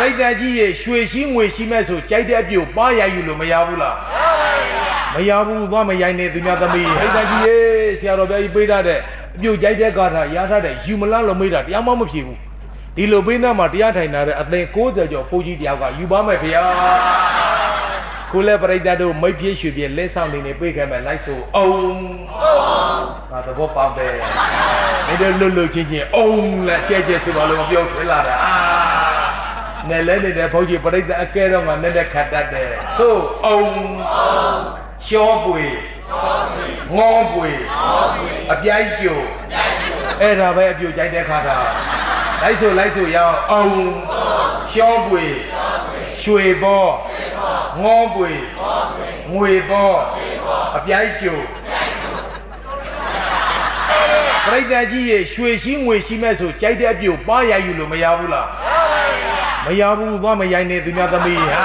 ရိတ်တန်ကြီးရဲ့ရွှေရှိငွေရှိမဲ့ဆိုကြိုက်တဲ့အပြုတ်ပါရယူလို့မရဘူးလားမရဘူးသွားမရိုင်းနေသူများသမီးဟိတ်တန်ကြီးရဲ့ဆရာတော်ဘုရားကြီးပေးထားတဲ့အပြုတ်ကြိုက်တဲ့ကာထာရထားတဲ့ယူမလားလို့မေးတာတရားမှမဖြစ်ဘူးဒီလိုပေးနာမှာတရားထိုင်တာတဲ့အသင်60ကျော်ဘုန်းကြီးတယောက်ကယူပါမယ်ဗျာကိုလည်းပရိသတ်တို့မိတ်ပြည့်ရွှေပြည့်လက်ဆောင်နေနေပြေးခဲ့မယ်လိုက်ဆိုအောင်ငါသဘောပေါက်တယ်နေတယ်လွတ်လွတ်ချင်းချင်းအောင်လက်ကျဲကျဲဆိုပါလို့မပြောထလာတာနဲ့လဲနေတဲ့ဘုန်းကြီးပရိသတ်အကဲတော့ငါနဲ့ခတ်တတ်တယ်ဆိုအောင်ရှောပွေငေါပွေအပြိုက်ပြိုအဲ့ဒါပဲအပြိုကြိုက်တဲ့ခါတာလိုက်ဆိုရအောင်ရှောပွေရွှေဘောငေါပွေငွေဘောအပြိုက်ကျိုပရိသတ်ကြီးရဲ့ရွှေရှိငွေရှိမဲ့ဆိုကြိုက်တဲ့အပြုတ်ပါရယူလို့မရဘူးလားမရဘူးသွားမရိုင်းနေသူများသမီးဟာ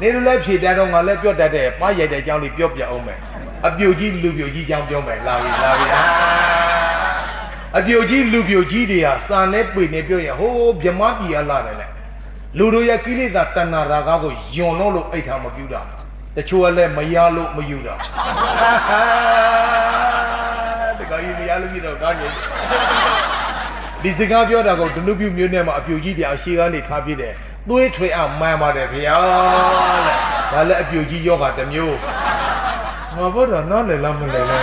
နေလို့လည်းဖြေတတ်တော့ငါလည်းပြောတတ်တယ်ပါရိုက်တဲ့အကြောင်းလေးပြောပြအောင်မယ်အပြုတ်ကြီးလူပြုတ်ကြီးအကြောင်းပြောမယ်လာပြီအပြုတ်ကြီးလူပြုတ်ကြီးတွေဟာစံနဲ့ပေနဲ့ပြောရင်ဟိုးဗြမပြည်ရလာတယ်လေလူတို့ရဲ့ကိလေသာတဏှာရာဂကိုယွန်လို့အိတ်ထားမပြူတာတချို့ကလည်းမရလို့မယူတာတခါကြီးမရလို့ပြတော့ကောင်းကြီးဒီစကားပြောတာကိုဒနုပြုမျိုးနဲ့မှအပြုတ်ကြီးတရားရှေ့ကနေထားပြတယ်သွေးထွေအောင်မှန်ပါတယ်ဗျာတဲ့ဒါလည်းအပြုတ်ကြီးယောဂတစ်မျိုးငါဘောတော့နားလည်လားမလဲလဲ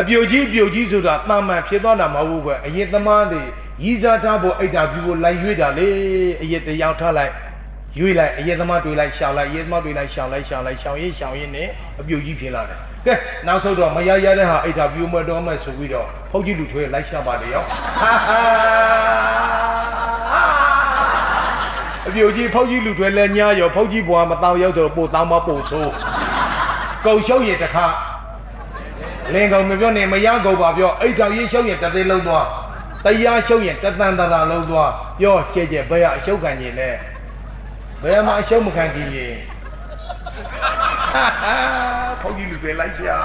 အပြုတ်ကြီးဆိုတာတာမန်ဖြစ်သွားတာမဟုတ်ဘူးပဲအရင်သမားတွေရီးစားထားဖို့အိတ်တာပြဖို့လိုက်ရွေးတာလေအရင်တယောက်ထားလိုက်ရွေးလိုက်အရင်သမားတွေလိုက်ရှောင်လိုက်အရင်သမားတွေလိုက်ရှောင်ရင်နဲ့အပြုတ်ကြီးဖြစ်လာတယ်ကဲနောက်ဆုံးတော့မရတဲ့ဟာအိတ်တာပြမတော်မဲ့ဆိုပြီးတော့ဖုတ်ကြီးလူထွေးလိုက်ရှာပါလေရောအပြုတ်ကြီးဖုတ်ကြီးလူထွေးလဲညာရောဖုတ်ကြီးဘွားမတောင်းရောက်တော့ပို့တောင်းမပို့ဆိုးကုံရှုပ်ရင်တခါလင်ကောင်မပြောနဲ့မရကုန်ပါပြောအိတ်တော်ရေးရှုပ်ရင်တသေးလုံးသွားတရားရှုပ်ရင်တသန်တရာလုံးသွားပြောကြဲကြဲဘယ်အရှုပ်ခံကြီးလဲဘယ်မှာအရှုပ်မခံကြီးရင်ဖုတ်ကြီးလူတွေလိုက်ရှာ